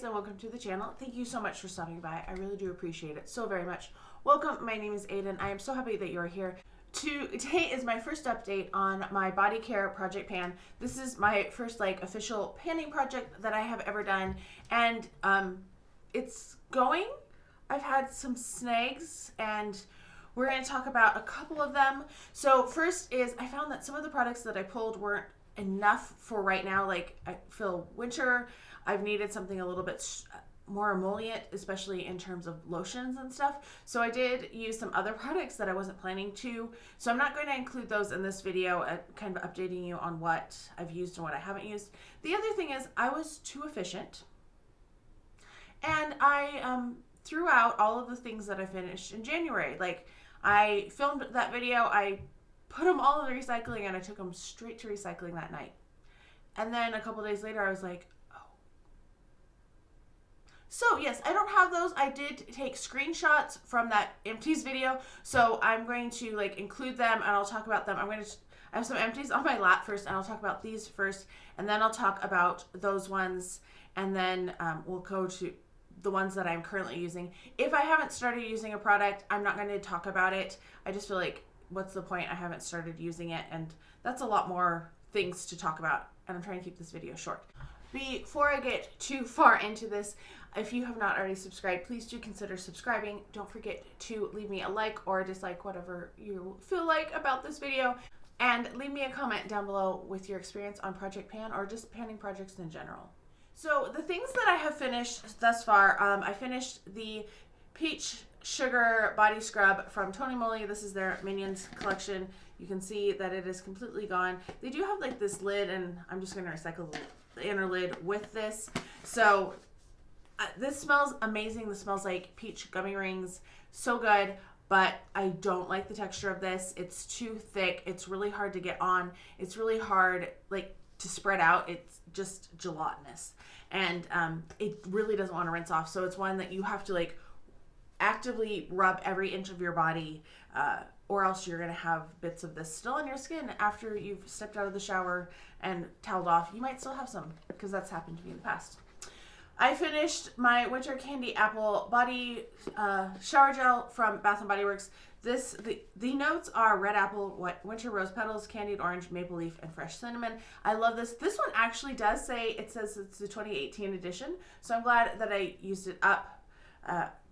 and welcome to the channel. Thank you so much for stopping by. I really do appreciate it so very much. Welcome, my name is Aiden. I am so happy that you're here. Today is my first update on my body care project pan. This is my first official panning project that I have ever done, and it's going. I've had some snags and we're going to talk about a couple of them. So first is I found that some of the products that I pulled weren't enough for right now. Like I feel winter, I've needed something a little bit more emollient, especially in terms of lotions and stuff. So I did use some other products that I wasn't planning to. So I'm not going to include those in this video, kind of updating you on what I've used and what I haven't used. The other thing is I was too efficient, and I threw out all of the things that I finished in January. Like I filmed that video, I put them all in the recycling, and I took them straight to recycling that night. And then a couple days later, I was like, oh. So yes, I don't have those. I did take screenshots from that empties video, so I'm going to include them, and I'll talk about them. I have some empties on my lap first, and I'll talk about these first, and then I'll talk about those ones, and then we'll go to the ones that I'm currently using. If I haven't started using a product, I'm not going to talk about it. I just feel like, what's the point? I haven't started using it, and that's a lot more things to talk about, and I'm trying to keep this video short. Before I get too far into this, if you have not already subscribed, please do consider subscribing. Don't forget to leave me a like or a dislike, whatever you feel like about this video, and leave me a comment down below with your experience on Project Pan or just panning projects in general. So the things that I have finished thus far, I finished the Peach Sugar Body Scrub from Moly. This is their Minions collection. You can see that it is completely gone. They do have this lid, and I'm just going to recycle the inner lid with this. So this smells amazing. This smells like peach gummy rings. So good, but I don't like the texture of this. It's too thick. It's really hard to get on. It's really hard to spread out. It's just gelatinous, and it really doesn't want to rinse off. So it's one that you have to actively rub every inch of your body, or else you're going to have bits of this still on your skin after you've stepped out of the shower and toweled off. You might still have some, because that's happened to me in the past. I finished my Winter Candy Apple Body Shower Gel from Bath & Body Works. The notes are red apple, winter rose petals, candied orange, maple leaf, and fresh cinnamon. I love this. This one actually does say, it says it's the 2018 edition, so I'm glad that I used it up.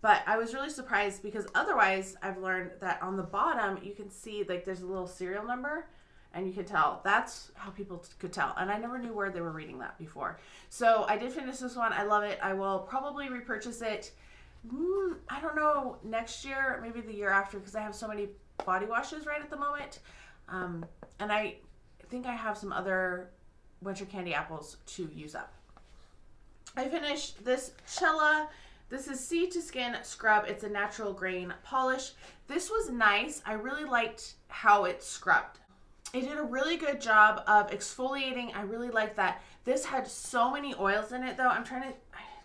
But I was really surprised, because otherwise I've learned that on the bottom you can see there's a little serial number, and you can tell. That's how people could tell, and I never knew where they were reading that before. So I did finish this one. I love it. I will probably repurchase it. I don't know, next year, maybe the year after, because I have so many body washes right at the moment. And I think I have some other Winter Candy Apples to use up. I finished this Cella. This is Sea to Skin Scrub. It's a natural grain polish. This was nice. I really liked how it scrubbed. It did a really good job of exfoliating. I really like that. This had so many oils in it, though. I'm trying to,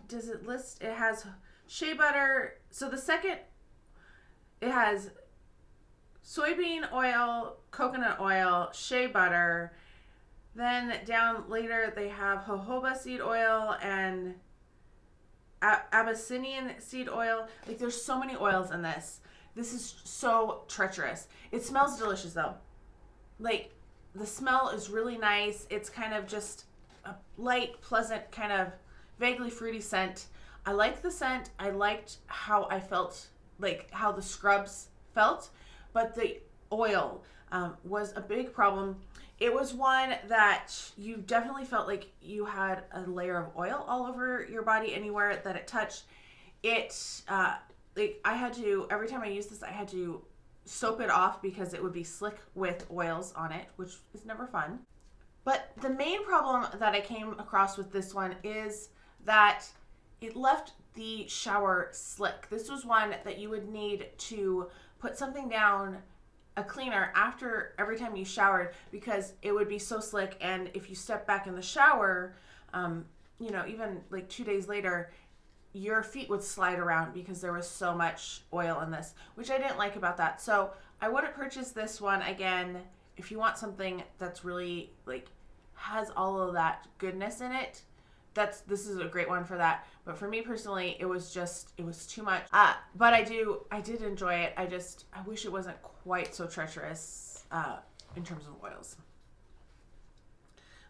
does it list? It has shea butter. So the second, it has soybean oil, coconut oil, shea butter. Then down later, they have jojoba seed oil and Abyssinian seed oil. There's so many oils in this. This is so treacherous. It smells delicious, though. The smell is really nice. It's kind of just a light, pleasant, kind of vaguely fruity scent. I liked the scent. I liked how I felt, how the scrubs felt, but the oil was a big problem. It was one that you definitely felt like you had a layer of oil all over your body anywhere that it touched. I had to, every time I used this, I had to soap it off because it would be slick with oils on it, which is never fun. But the main problem that I came across with this one is that it left the shower slick. This was one that you would need to put something down, a cleaner, after every time you showered, because it would be so slick. And if you step back in the shower, even 2 days later, your feet would slide around because there was so much oil in this, which I didn't like about that. So I wouldn't purchase this one again. If you want something that's really has all of that goodness in it, this is a great one for that. But for me personally, it was too much. But I did enjoy it. I wish it wasn't quite so treacherous in terms of oils.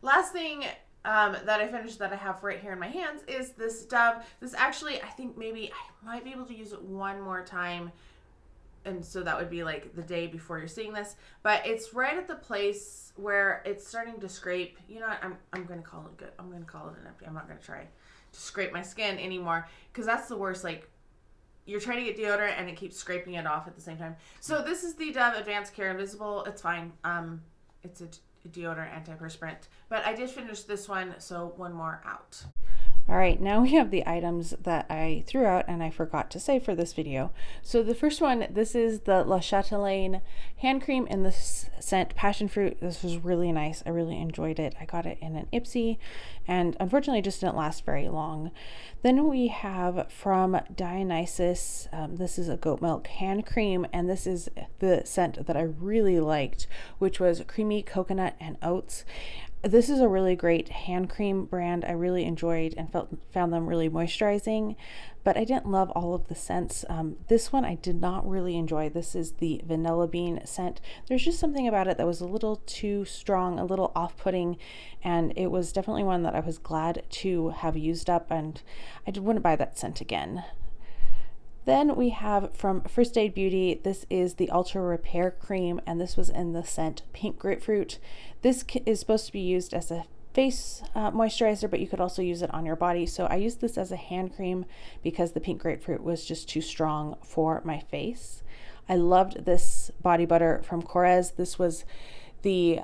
Last thing that I finished that I have right here in my hands is this Dove. This actually, I think maybe I might be able to use it one more time. And so that would be like the day before you're seeing this. But it's right at the place where it's starting to scrape. You know what? I'm going to call it good. I'm going to call it an empty. I'm not going to try to scrape my skin anymore, because that's the worst. Like, you're trying to get deodorant and it keeps scraping it off at the same time. So this is the Dove Advanced Care Invisible. It's fine. It's a deodorant antiperspirant. But I did finish this one, so one more out. All right, now we have the items that I threw out and I forgot to save for this video. So the first one, this is the La Chatelaine hand cream in the scent Passion Fruit. This was really nice. I really enjoyed it. I got it in an Ipsy, and unfortunately it just didn't last very long. Then we have from Dionysus, this is a goat milk hand cream, and this is the scent that I really liked, which was creamy coconut and oats. This is a really great hand cream brand. I really enjoyed and found them really moisturizing, but I didn't love all of the scents. This one I did not really enjoy. This is the vanilla bean scent. There's just something about it that was a little too strong, a little off-putting, and it was definitely one that I was glad to have used up, and I wouldn't buy that scent again. Then we have from First Aid Beauty, this is the Ultra Repair Cream, and this was in the scent Pink Grapefruit. This is supposed to be used as a face moisturizer, but you could also use it on your body. So I used this as a hand cream because the Pink Grapefruit was just too strong for my face. I loved this body butter from Korres. This was the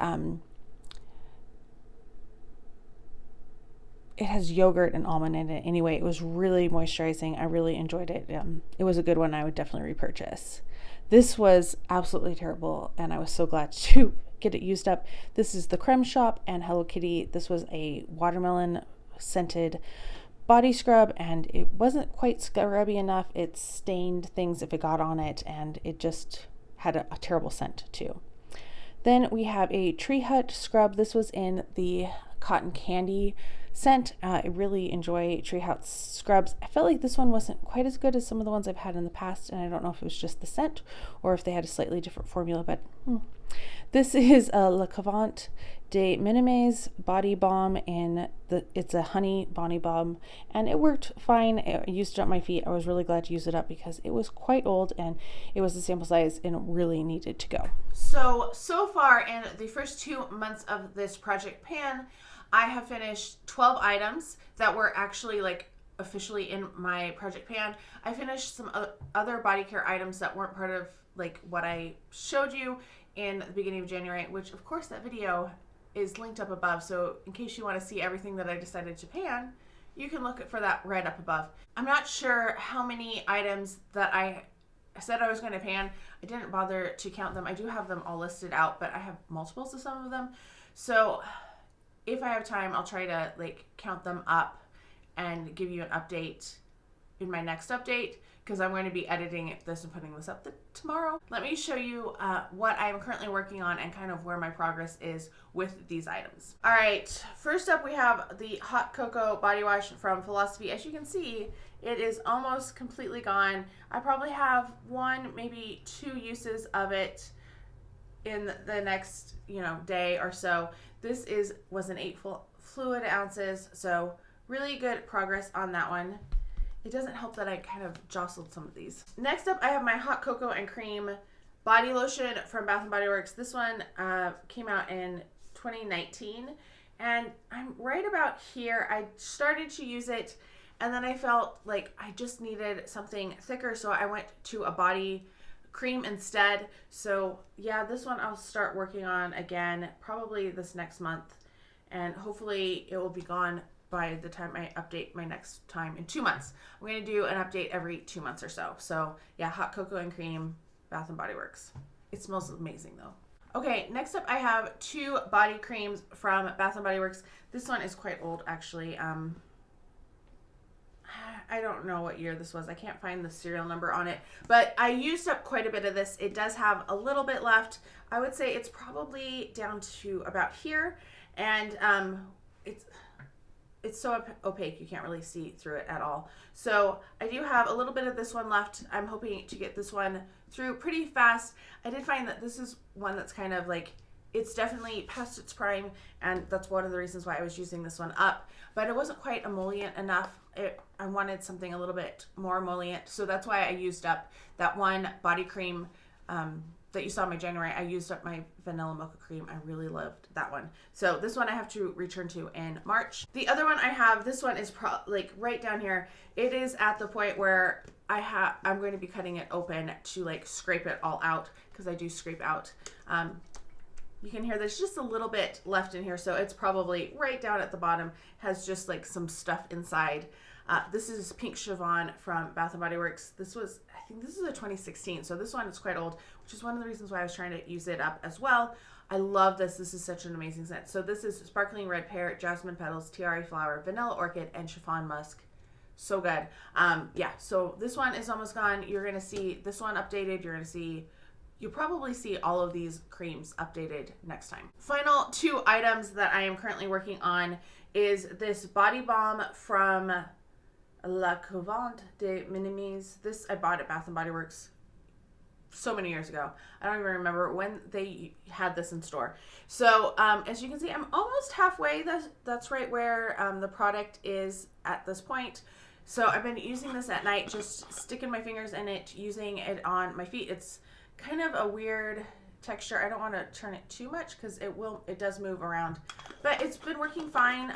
it has yogurt and almond in it. Anyway, it was really moisturizing. I really enjoyed it. It was a good one. I would definitely repurchase. This was absolutely terrible, and I was so glad to get it used up. This is the Creme Shop and Hello Kitty. This was a watermelon scented body scrub, and it wasn't quite scrubby enough. It stained things if it got on it, and it just had a terrible scent too. Then we have a Tree Hut scrub. This was in the Cotton Candy scent. I really enjoy Tree Hut scrubs. I felt like this one wasn't quite as good as some of the ones I've had in the past, and I don't know if it was just the scent or if they had a slightly different formula, but This is a Le Covent de Minimes body balm it's a honey body balm, and it worked fine. I used it on my feet. I was really glad to use it up because it was quite old and it was the sample size and it really needed to go. So far in the first 2 months of this Project Pan, I have finished 12 items that were actually like officially in my Project Pan. I finished some other body care items that weren't part of like what I showed you in the beginning of January, which of course that video is linked up above. So in case you want to see everything that I decided to pan, you can look for that right up above. I'm not sure how many items that I said I was going to pan. I didn't bother to count them. I do have them all listed out, but I have multiples of some of them. So if I have time, I'll try to like count them up and give you an update in my next update, because I'm going to be editing this and putting this up tomorrow. Let me show you what I'm currently working on and kind of where my progress is with these items. All right, first up we have the Hot Cocoa Body Wash from Philosophy. As you can see, it is almost completely gone. I probably have 1, maybe 2 uses of it in the next day or so. This was an 8 fluid ounces, so really good progress on that one. It doesn't help that I kind of jostled some of these. Next up, I have my Hot Cocoa and Cream Body Lotion from Bath & Body Works. This one came out in 2019, and I'm right about here. I started to use it, and then I felt like I just needed something thicker, so I went to a body cream instead. So yeah, this one I'll start working on again, probably this next month, and hopefully it will be gone by the time I update my next time in 2 months. I'm going to do an update every 2 months or so. So yeah, Hot Cocoa and Cream, Bath & Body Works. It smells amazing though. Okay, next up I have 2 body creams from Bath & Body Works. This one is quite old actually. I don't know what year this was. I can't find the serial number on it, but I used up quite a bit of this. It does have a little bit left. I would say it's probably down to about here, and it's so opaque you can't really see through it at all. So I do have a little bit of this one left. I'm hoping to get this one through pretty fast. I did find that this is one that's kind of like, it's definitely past its prime, and that's one of the reasons why I was using this one up, but it wasn't quite emollient enough. I wanted something a little bit more emollient, so that's why I used up that one body cream that you saw in my January. I used up my vanilla mocha cream. I really loved that one. So this one I have to return to in March. The other one I have, this one is like right down here. It is at the point where I'm going to be cutting it open to like scrape it all out, because I do scrape out. You can hear there's just a little bit left in here, so it's probably right down at the bottom, has just like some stuff inside. This is Pink Chiffon from Bath & Body Works. I think this is a 2016, so this one is quite old, which is one of the reasons why I was trying to use it up as well. I love this. This is such an amazing scent. So this is Sparkling Red Pear, Jasmine Petals, Tiare Flower, Vanilla Orchid, and Chiffon Musk. So good. Yeah, so this one is almost gone. You're going to see this one updated. You'll probably see all of these creams updated next time. Final two items that I am currently working on is this body balm from La Couvent de Minimise. This I bought at Bath & Body Works so many years ago. I don't even remember when they had this in store. So as you can see, I'm almost halfway. That's right where the product is at this point. So I've been using this at night, just sticking my fingers in it, using it on my feet. It's kind of a weird texture. I don't want to turn it too much because it does move around, but it's been working fine.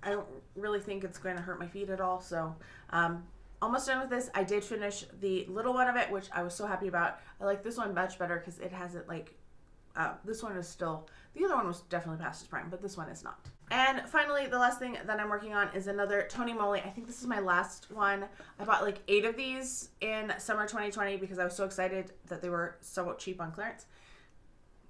I don't really think it's going to hurt my feet at all. So almost done with this. I did finish the little one of it, which I was so happy about. I like this one much better because it hasn't like this one is still, the other one was definitely past its prime, but this one is not. And finally, the last thing that I'm working on is another Tony Moly. I think this is my last one. I bought like 8 of these in summer 2020 because I was so excited that they were so cheap on clearance.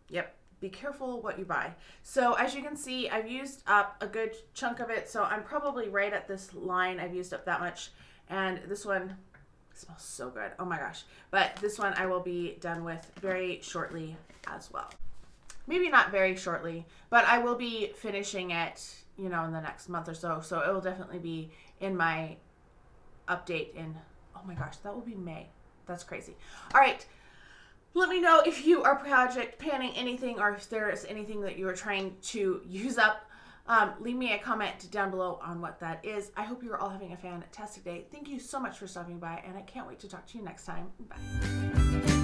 Yep, be careful what you buy. So as you can see, I've used up a good chunk of it. So I'm probably right at this line. I've used up that much. And this one smells so good. Oh my gosh. But this one I will be done with very shortly as well. Maybe not very shortly, but I will be finishing it, in the next month or so. So it will definitely be in my update in, oh my gosh, that will be May. That's crazy. All right. Let me know if you are project panning anything or if there is anything that you are trying to use up. Leave me a comment down below on what that is. I hope you are all having a fantastic day. Thank you so much for stopping by, and I can't wait to talk to you next time. Bye.